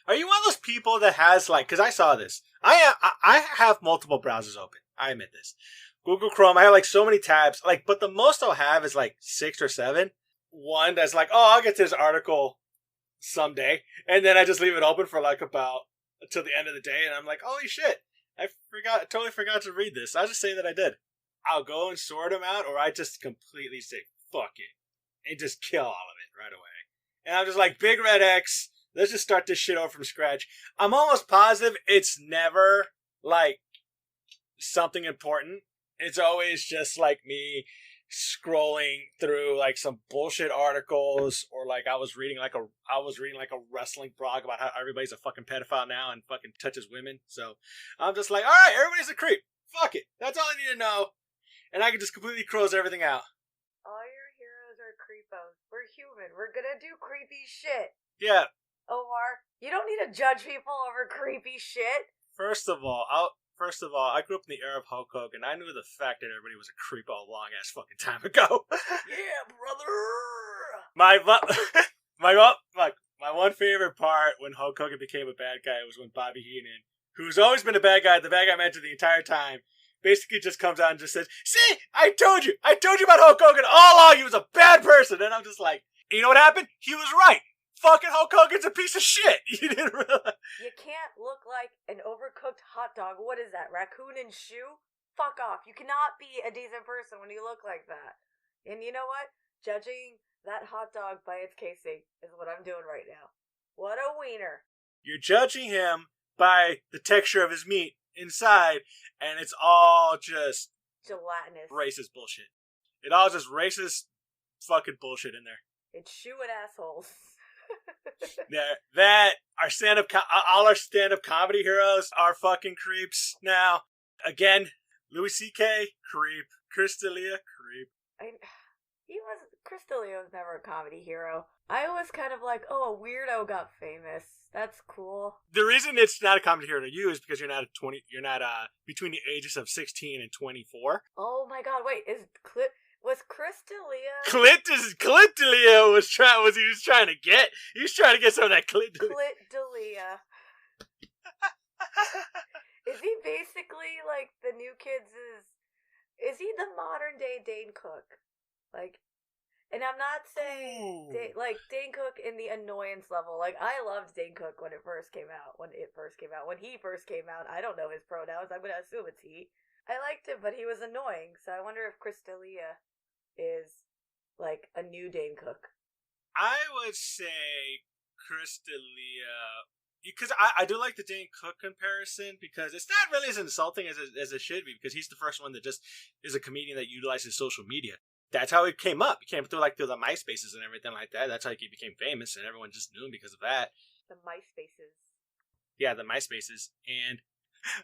Are you one of those people that has like? Because I saw this. I have multiple browsers open. I admit this. Google Chrome. I have like so many tabs. Like, but the most I'll have is like 6 or 7. One that's like, oh, I'll get to this article someday, and then I just leave it open for like about until the end of the day, and I'm like, holy shit, I totally forgot to read this. I'll just say that I did. I'll go and sort them out, or I just completely say fuck it and just kill all of it right away. And I'm just like, big red X. Let's just start this shit over from scratch. I'm almost positive it's never like something important. It's always just like me scrolling through like some bullshit articles, or like I was reading like a wrestling blog about how everybody's a fucking pedophile now and fucking touches women. So I'm just like, all right, everybody's a creep. Fuck it. That's all I need to know, and I can just completely close everything out. All your heroes are creepos. We're human. We're gonna do creepy shit. Yeah. Omar, you don't need to judge people over creepy shit. First of all, I grew up in the era of Hulk Hogan. I knew the fact that everybody was a creep all long ass fucking time ago. Yeah, brother. My one favorite part when Hulk Hogan became a bad guy was when Bobby Heenan, who's always been a bad guy, the bad guy mentioned the entire time, basically just comes out and just says, "See, I told you about Hulk Hogan all along. He was a bad person." And I'm just like, you know what happened? He was right. Fucking Hulk Hogan's a piece of shit. You didn't realize. You can't look like an overcooked hot dog. What is that, raccoon and shoe? Fuck off. You cannot be a decent person when you look like that. And you know what? Judging that hot dog by its casing is what I'm doing right now. What a wiener. You're judging him by the texture of his meat inside, and it's all just gelatinous racist bullshit. It all just racist fucking bullshit in there. It's shoe and assholes. That our all our stand-up comedy heroes are fucking creeps now. Again, Louis C.K. creep, Chris D'Elia creep. Chris D'Elia was never a comedy hero. I was kind of like, oh, a weirdo got famous. That's cool. The reason it's not a comedy hero to you is because you're not between the ages of 16 and 24. Oh my god, wait, was Chris D'Elia? Clint D'Elia was trying to get some of that Clint D'Elia. Is he basically like the new kids' is he the modern day Dane Cook? Like, and I'm not saying Dane Cook in the annoyance level. Like, I loved Dane Cook when he first came out. When he first came out, I don't know his pronouns. I'm gonna assume it's he. I liked him, but he was annoying. So I wonder if Chris D'Elia is like a new Dane Cook. I would say Chris D'Elia, because I do like the Dane Cook comparison, because it's not really as insulting as it should be, because he's the first one that just is a comedian that utilizes social media. That's how he came up. He came through the MySpaces and everything like that. That's how he became famous, and everyone just knew him because of that. The MySpaces. Yeah, the MySpaces. And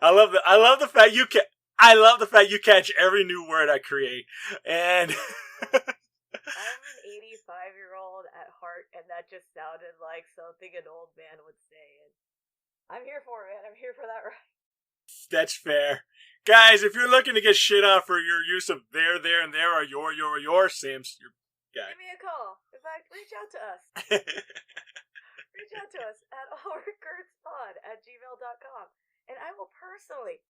I love the fact you catch every new word I create. And I'm an 85-year-old at heart, and that just sounded like something an old man would say. And I'm here for it, man. I'm here for that right. That's fair. Guys, if you're looking to get shit on for your use of there, and there, or your Sims, your guy. Give me a call. In fact, reach out to us. Reach out to us at allregertspod@gmail.com. And I will personally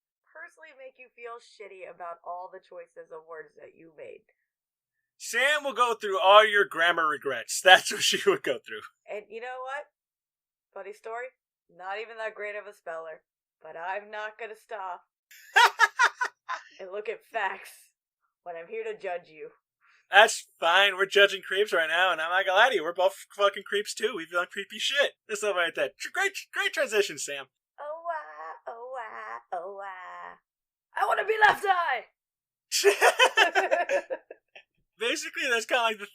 make you feel shitty about all the choices of words that you made. Sam will go through all your grammar regrets. That's what she would go through. And you know what? Funny story. Not even that great of a speller. But I'm not gonna stop. And look at facts when I'm here to judge you. That's fine. We're judging creeps right now, and I'm not gonna lie to you. We're both fucking creeps too. We've done creepy shit. There's something like that. Great transition, Sam. Oh, I want to be left eye! Basically, that's kind of like the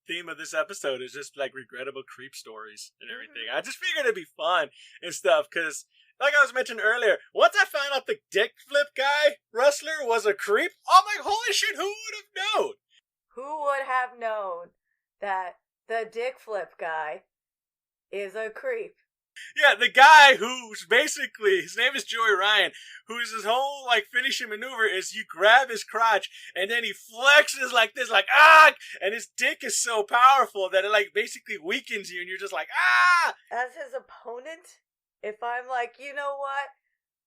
theme of this episode is just like regrettable creep stories and everything. Mm-hmm. I just figured it'd be fun and stuff, because like I was mentioning earlier, once I found out the dick flip guy wrestler was a creep, I'm like, holy shit, who would have known? Who would have known that the dick flip guy is a creep? Yeah, the guy who's basically, his name is Joey Ryan, whose his whole, like, finishing maneuver is you grab his crotch, and then he flexes like this, like, ah! And his dick is so powerful that it, like, basically weakens you, and you're just like, ah! As his opponent? if I'm like, you know what?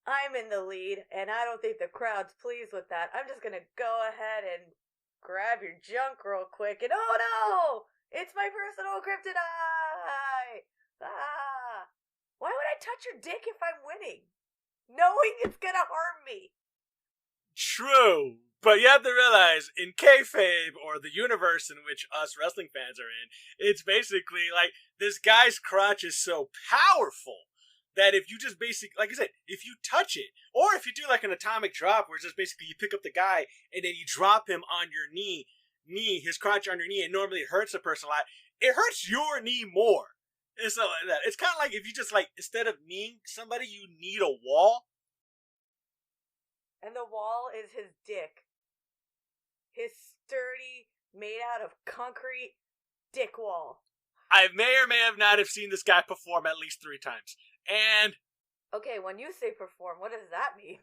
I'm in the lead, and I don't think the crowd's pleased with that. I'm just gonna go ahead and grab your junk real quick, and oh no! It's my personal kryptonite! Ah! Why would I touch your dick if I'm winning? Knowing it's gonna harm me. True. But you have to realize, in kayfabe, or the universe in which us wrestling fans are in, it's basically like, this guy's crotch is so powerful that if you just basically, like I said, if you touch it, or if you do like an atomic drop, where it's just basically you pick up the guy and then you drop him on your knee, his crotch on your knee, and normally it hurts the person a lot, it hurts your knee more. And stuff like that. It's kind of like if you just like, instead of kneeing somebody, you need a wall. And the wall is his dick. His sturdy, made out of concrete dick wall. I may or may have not have seen this guy perform at least 3 times. And okay, when you say perform, what does that mean?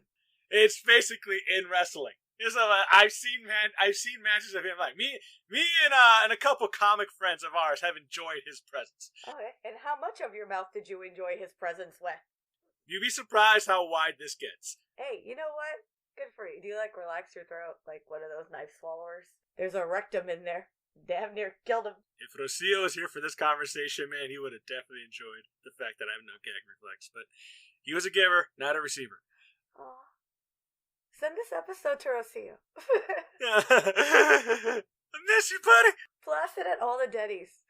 It's basically in wrestling. So, I've seen matches of him. Like me and a couple comic friends of ours have enjoyed his presence. Okay, and how much of your mouth did you enjoy his presence with? You'd be surprised how wide this gets. Hey, you know what? Good for you. Do you like relax your throat like one of those knife swallowers? There's a rectum in there. Damn near killed him. If Rocio was here for this conversation, man, he would have definitely enjoyed the fact that I have no gag reflex. But he was a giver, not a receiver. Aw. Send this episode to Rocio. I miss you, buddy. Blast it at all the Denny's.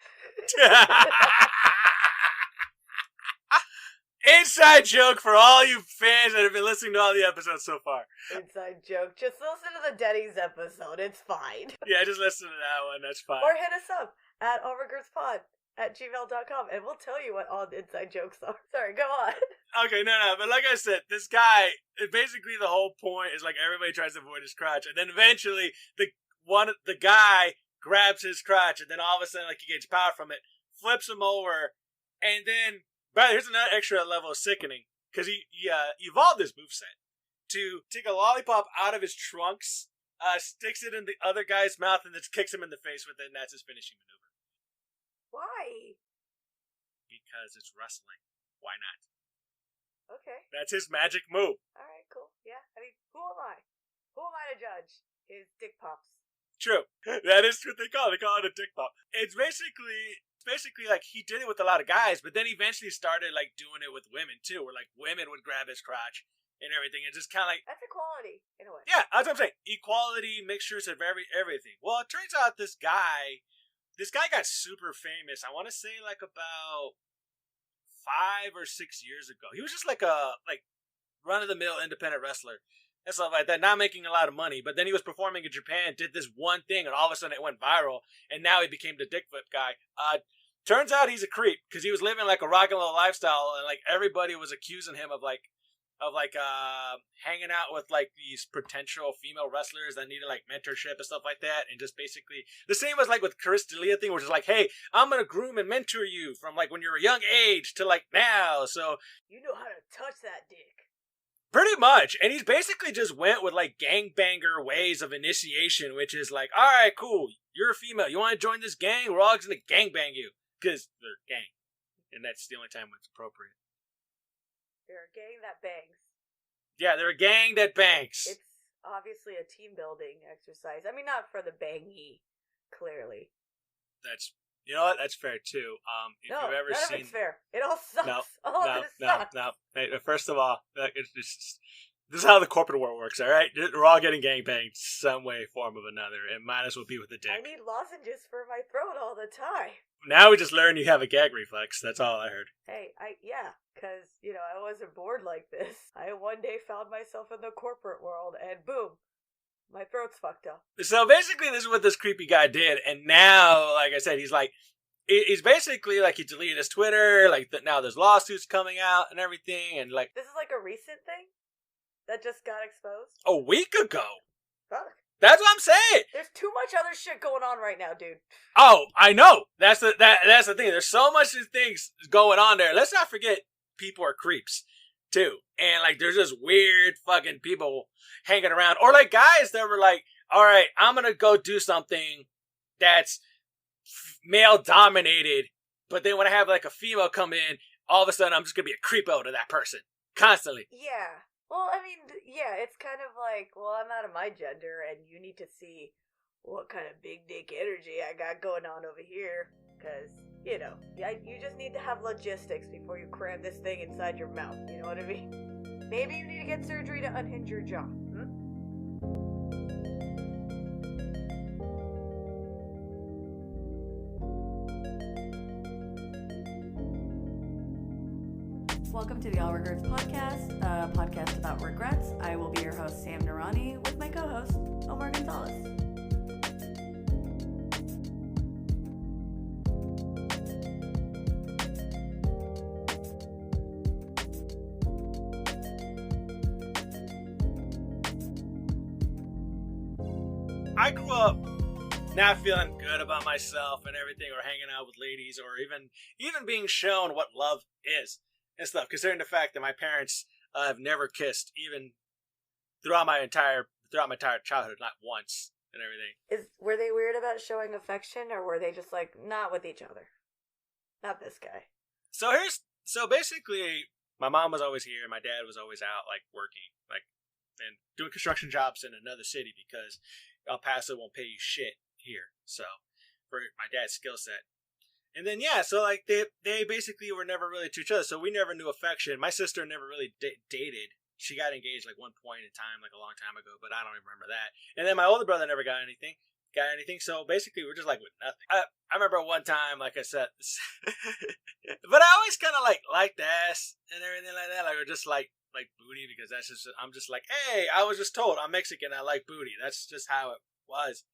Inside joke for all you fans that have been listening to all the episodes so far. Inside joke. Just listen to the Denny's episode. It's fine. Yeah, just listen to that one. That's fine. Or hit us up at allregertspod@gmail.com and we'll tell you what all the inside jokes are. Sorry, go on. Okay, no. But like I said, this guy, basically the whole point is like everybody tries to avoid his crotch. And then eventually the guy grabs his crotch and then all of a sudden like he gets power from it, flips him over, and then... But here's another extra level of sickening, because he evolved this moveset to take a lollipop out of his trunks, sticks it in the other guy's mouth, and then kicks him in the face with it, and that's his finishing maneuver. Why? Because it's wrestling. Why not? Okay. That's his magic move. Alright, cool. Yeah, I mean, who am I? Who am I to judge? His dick pops. True. That is what they call it. They call it a dick pop. It's basically like he did it with a lot of guys, but then he eventually started like doing it with women too, where like women would grab his crotch and everything. It's just kind of like, that's equality in a way. Yeah, that's what I'm saying. Equality, mixtures of everything. Well, it turns out this guy got super famous. I want to say like about 5 or 6 years ago. He was just like a run of the mill independent wrestler and stuff like that, not making a lot of money. But then he was performing in Japan, did this one thing, and all of a sudden it went viral, and now he became the dick flip guy. Turns out he's a creep, because he was living like a rock and roll lifestyle, and like everybody was accusing him of hanging out with like these potential female wrestlers that needed like mentorship and stuff like that, and just basically the same as like with Chris D'Elia thing, which is like, hey, I'm gonna groom and mentor you from like when you're a young age to like now, so you know how to touch that dick. Pretty much. And he's basically just went with like gangbanger ways of initiation, which is like, all right, cool, you're a female, you want to join this gang, we're all gonna gangbang you, because they're gang, and that's the only time it's appropriate. They're a gang that bangs. Yeah, they're a gang that bangs. It's obviously a team building exercise. I mean, not for the bangy, clearly. You know what? That's fair too. If no, you've ever none seen, of it's fair. It all sucks. No. Hey, first of all, this is how the corporate world works. All right, we're all getting gangbanged some way, form of another. It might as well be with a dick. I need lozenges for my throat all the time. Now we just learned you have a gag reflex. That's all I heard. Hey, because I wasn't bored like this. I one day found myself in the corporate world, and boom. My throat's fucked up. So basically, this is what this creepy guy did, and now, like I said, he's basically like he deleted his Twitter. Like now, there's lawsuits coming out and everything, and like this is like a recent thing that just got exposed. A week ago. Fuck. That's what I'm saying. There's too much other shit going on right now, dude. Oh, I know. That's the thing. There's so much things going on there. Let's not forget, people are creeps too, and like there's just weird fucking people hanging around, or like guys that were like, all right, I'm gonna go do something that's male dominated, but they want to have like a female come in all of a sudden I'm just gonna be a creepo to that person constantly. Yeah. Well, I mean, yeah, it's kind of like, well, I'm out of my gender, and you need to see what kind of big dick energy I got going on over here. Because, you just need to have logistics before you cram this thing inside your mouth. You know what I mean? Maybe you need to get surgery to unhinge your jaw. Welcome to the All Regerts podcast, a podcast about regrets. I will be your host, Sam Narani, with my co-host, Omar Gonzalez. I grew up not feeling good about myself and everything, or hanging out with ladies, or even being shown what love is and stuff. Considering the fact that my parents have never kissed, even throughout my entire childhood, not once, and everything. Were they weird about showing affection, or were they just like not with each other? Not this guy. So basically, my mom was always here, and my dad was always out, like working, like and doing construction jobs in another city because El Paso won't pay you shit here. So for my dad's skill set. And then, so like they basically were never really to each other. So we never knew affection. My sister never really dated. She got engaged like one point in time, like a long time ago, but I don't even remember that. And then my older brother never got anything. So basically we're just like with nothing. I remember one time, like I said, but I always kind of like liked ass and everything like that. Like, or just like booty, because I'm just like, hey, I was just told I'm Mexican, I like booty. That's just how it was.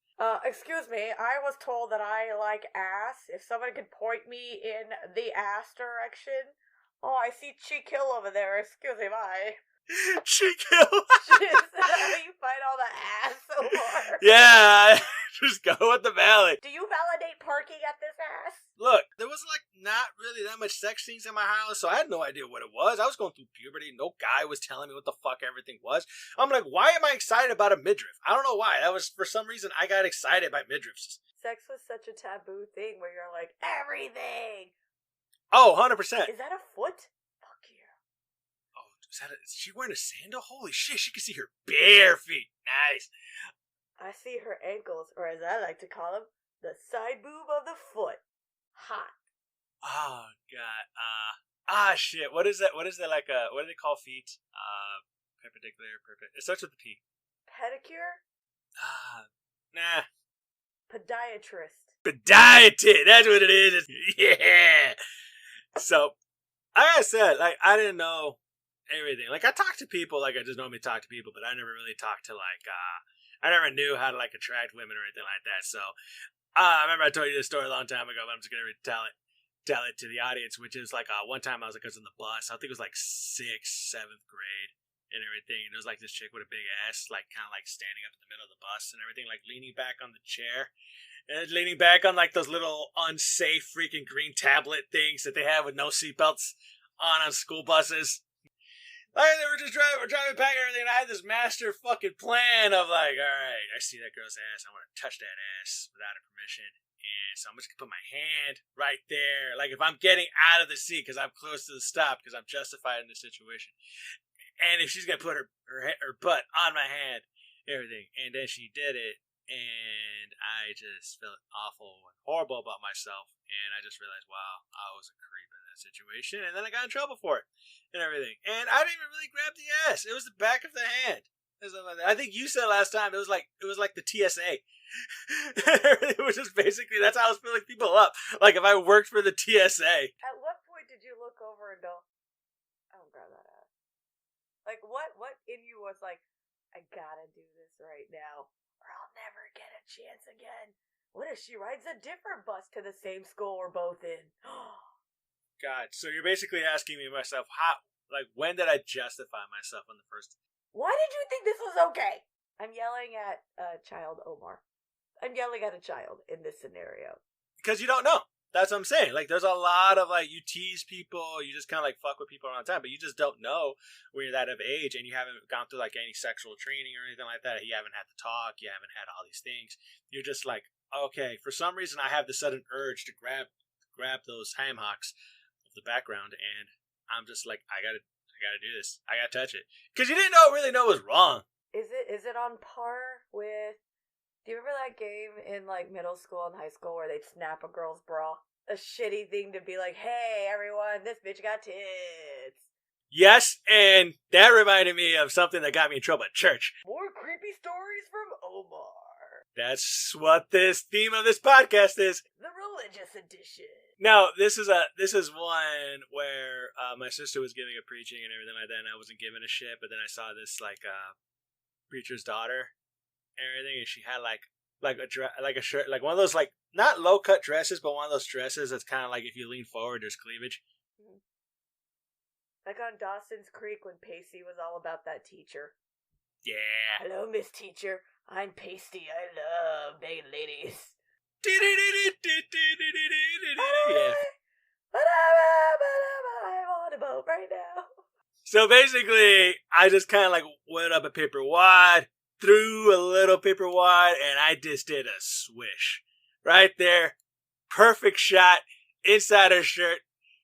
Excuse me, I was told that I like ass. If someone could point me in the ass direction. Oh, I see Cheek Hill over there. Excuse me, bye. Cheek Hill? Is that how you find all the ass so far? Yeah, just go with the valley. Do you validate parking at this ass? Look, there was like not really that much sex scenes in my house, so I had no idea what it was. I was going through puberty. No guy was telling me what the fuck everything was. I'm like, why am I excited about a midriff? I don't know why. That was, for some reason, I got excited by midriffs. Sex was such a taboo thing where you're like, everything. Oh, 100%. Is that a foot? Fuck yeah. Oh, is she wearing a sandal? Holy shit, she can see her bare feet. Nice. I see her ankles, or as I like to call them, the side boob of the foot. Hot. Oh god. Shit. What is that? What is that like? What do they call feet? Perpendicular. It starts with the P. Pedicure. Nah. Podiatrist. Podiatrist. That's what it is. Yeah. So, like I said, like I didn't know everything. Like I talked to people, like I just normally talk to people, but I never really talked to like. I never knew how to like attract women or anything like that. So. I remember I told you this story a long time ago, but I'm just going to tell it to the audience, which is like one time I was on the bus. I think it was like 6th, 7th grade and everything. And there was like this chick with a big ass, like kind of like standing up in the middle of the bus and everything, like leaning back on the chair. And leaning back on like those little unsafe freaking green tablet things that they have with no seatbelts on school buses. Like, they were just driving back and everything, and I had this master fucking plan of like, alright, I see that girl's ass, I want to touch that ass without her permission, and so I'm just gonna put my hand right there, like if I'm getting out of the seat, because I'm close to the stop, because I'm justified in this situation, and if she's gonna put her butt on my hand, everything, and then she did it, and I just felt awful and horrible about myself, and I just realized, wow, I was a creep in that situation, and then I got in trouble for it and everything, and I didn't even really grab the ass. It was the back of the hand. I think you said last time it was like the TSA. It was just basically, that's how I was filling people up, like if I worked for the TSA. At what point did you look over and go, I don't grab that ass? Like what in you was like, I gotta do this right now, or I'll never get a chance again? What if she rides a different bus to the same school we're both in? God, so you're basically asking me myself, how, like, when did I justify myself on the first? Why did you think this was okay? I'm yelling at child Omar. I'm yelling at a child in this scenario. Because you don't know. That's what I'm saying. Like, there's a lot of, like, you tease people, you just kind of, like, fuck with people all the time, but you just don't know when you're that of age, and you haven't gone through, like, any sexual training or anything like that. You haven't had to talk, you haven't had all these things. You're just like, okay, for some reason I have this sudden urge to grab those ham hocks. of the background, and I'm just like, I gotta do this. I gotta touch it because you didn't really know it was wrong. Is it on par with? Do you remember that game in like middle school and high school where they'd snap a girl's bra? A shitty thing to be like, hey everyone, this bitch got tits. Yes, and that reminded me of something that got me in trouble at church. More creepy stories from Omar. That's what this theme of this podcast is. The religious edition. Now, this is one where my sister was giving a preaching and everything like that, and I wasn't giving a shit. But then I saw this preacher's daughter and everything, and she had like a shirt, like one of those like not low cut dresses, but one of those dresses that's kind of like if you lean forward, there's cleavage. Mm-hmm. Like on Dawson's Creek when Pacey was all about that teacher. Yeah. Hello, Miss Teacher. I'm Pasty. I love naked ladies. Yeah. I'm on a boat right now. So basically, I just kind of like went up a paper wad, threw a little paper wad, and I just did a swish. Right there. Perfect shot inside her shirt.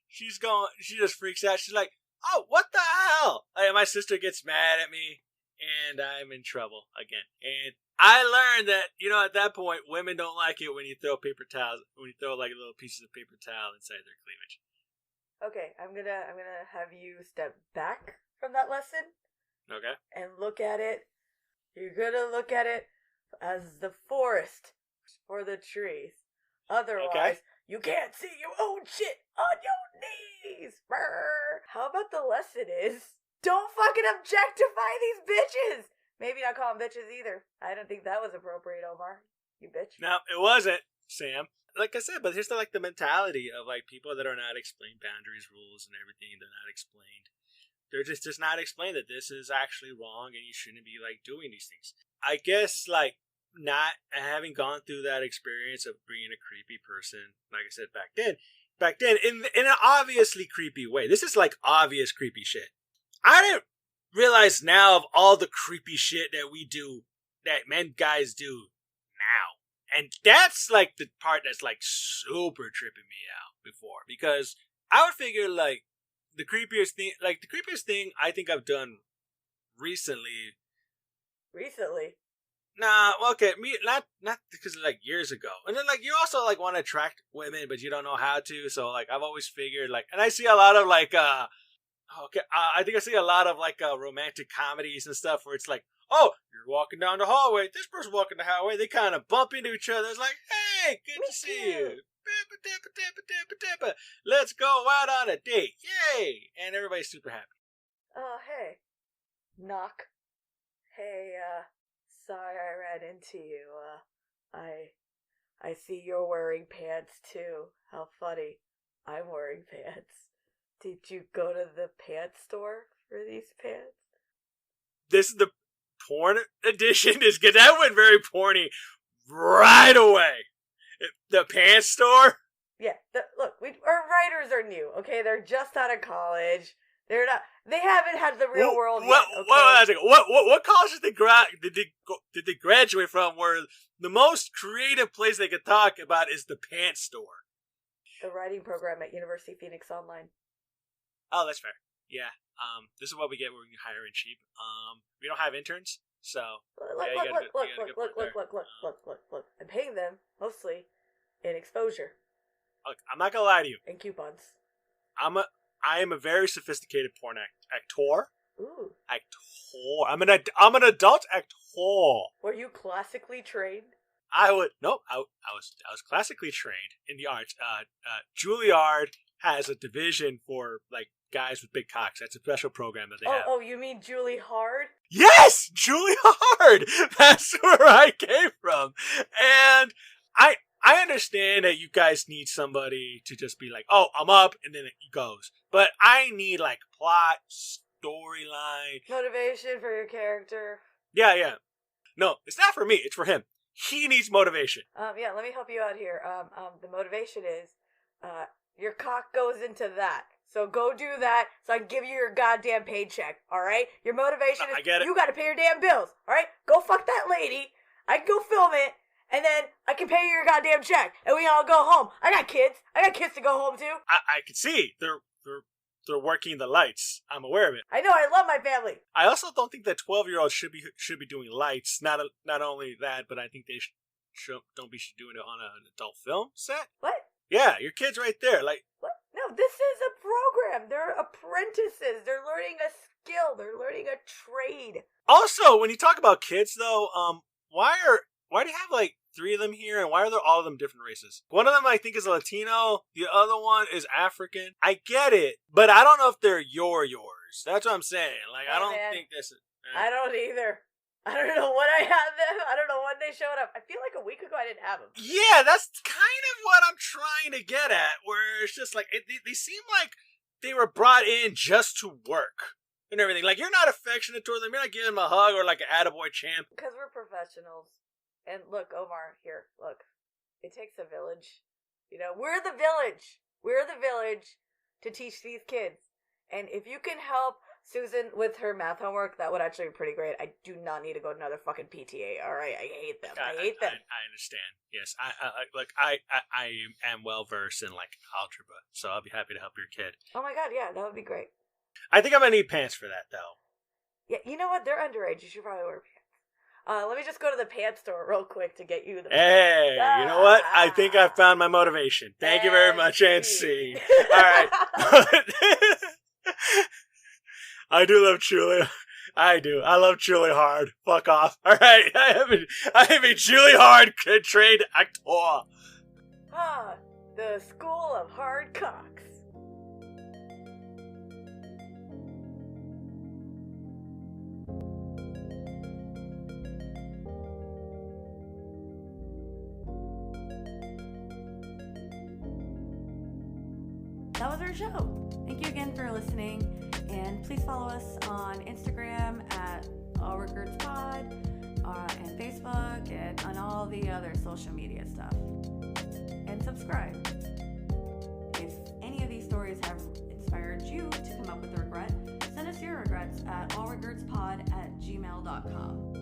She just freaks out. She's like, oh, what the hell? Like, my sister gets mad at me, and I'm in trouble again. And I learned that, at that point, women don't like it when you throw paper towels, when you throw like little pieces of paper towel inside their cleavage. Okay, I'm gonna have you step back from that lesson. Okay. And look at it. You're gonna look at it as the forest for the trees. Otherwise, you can't see your own shit on your knees. Brr. How about the lesson is, don't fucking objectify these bitches. Maybe not call them bitches either. I don't think that was appropriate, Omar. You bitch. No, it wasn't, Sam. Like I said, but here's the mentality of like people that are not explained boundaries, rules, and everything. They're not explained. They're just not explained that this is actually wrong and you shouldn't be like doing these things. I guess like not having gone through that experience of being a creepy person, like I said back then in an obviously creepy way. This is like obvious creepy shit. I didn't realize now of all the creepy shit that we do, that guys do now. And that's like the part that's like super tripping me out before. Because I would figure like the creepiest thing I think I've done recently. Recently? Nah, okay, not because like years ago. And then like you also like want to attract women, but you don't know how to. So like I've always figured like, and I see a lot of like I think I see a lot of like romantic comedies and stuff where it's like, oh, you're walking down the hallway, this person walking the hallway, they kind of bump into each other. It's like, hey, good to see you. Let's go out on a date. Yay! And everybody's super happy. Oh, hey. Knock. Hey, sorry I ran into you. I see you're wearing pants too. How funny. I'm wearing pants. Did you go to the pants store for these pants? This is the porn edition. That went very porny right away. The pants store? Yeah, look, our writers are new, okay? They're just out of college. They haven't had the real world yet, okay? What college did they graduate from where the most creative place they could talk about is the pants store? The writing program at University Phoenix Online. Oh, that's fair. Yeah. This is what we get when we hire in cheap. We don't have interns, so look. I'm paying them mostly in exposure. Look, I'm not gonna lie to you. And coupons. I am a very sophisticated porn actor. Ooh. Actor. I'm an adult actor. Were you classically trained? I was classically trained in the arts. Juilliard has a division for like guys with big cocks. That's a special program that they have. Oh, you mean Julie Hard? Yes, Julie Hard. That's where I came from, and I understand that you guys need somebody to just be like, oh, I'm up, and then it goes. But I need like plot, storyline, motivation for your character. Yeah. No, it's not for me. It's for him. He needs motivation. Yeah, let me help you out here. The motivation is, your cock goes into that. So go do that so I can give you your goddamn paycheck, alright? Your motivation is, I get it. You gotta pay your damn bills, alright? Go fuck that lady. I can go film it, and then I can pay your goddamn check, and we all go home. I got kids to go home to. I can see they're working the lights. I'm aware of it. I know, I love my family. I also don't think that 12-year-olds should be doing lights. Not only that, but I think they should doing it on an adult film set. What? Yeah, your kid's right there. Like what? No, this is a program. They're apprentices. They're learning a skill. They're learning a trade. Also, when you talk about kids, though, why do you have like 3 of them here, and why are there all of them different races? One of them I think is Latino. The other one is African. I get it, but I don't know if they're yours. That's what I'm saying. Like, I don't think this is. I don't either. I don't know when I had them. I don't know when they showed up. I feel like a week ago I didn't have them. Yeah, that's kind of what I'm trying to get at, where it's just like, they seem like they were brought in just to work and everything. Like, you're not affectionate toward them. You're not giving them a hug or like an attaboy champ. Because we're professionals. And look, Omar, here, look. It takes a village. You know, we're the village. We're the village to teach these kids. And if you can help Susan with her math homework, that would actually be pretty great. I do not need to go to another fucking PTA. All right, I hate them. I hate them. I understand. Yes, I am well versed in like algebra, so I'll be happy to help your kid. Oh my god, yeah, that would be great. I think I'm gonna need pants for that though. Yeah, you know what? They're underage. You should probably wear pants. Let me just go to the pants store real quick to get you the pants. Hey, you know what? I think I found my motivation. Thank you very much, NC. All right. I do love Julie. I do. I love Julie hard. Fuck off. All right. I am a Julie hard trade actor. The School of Hard Cocks. That was our show. Thank you again for listening. And please follow us on Instagram at allregertspod, and Facebook, and on all the other social media stuff. And subscribe. If any of these stories have inspired you to come up with a regret, send us your regrets at allregertspod@gmail.com.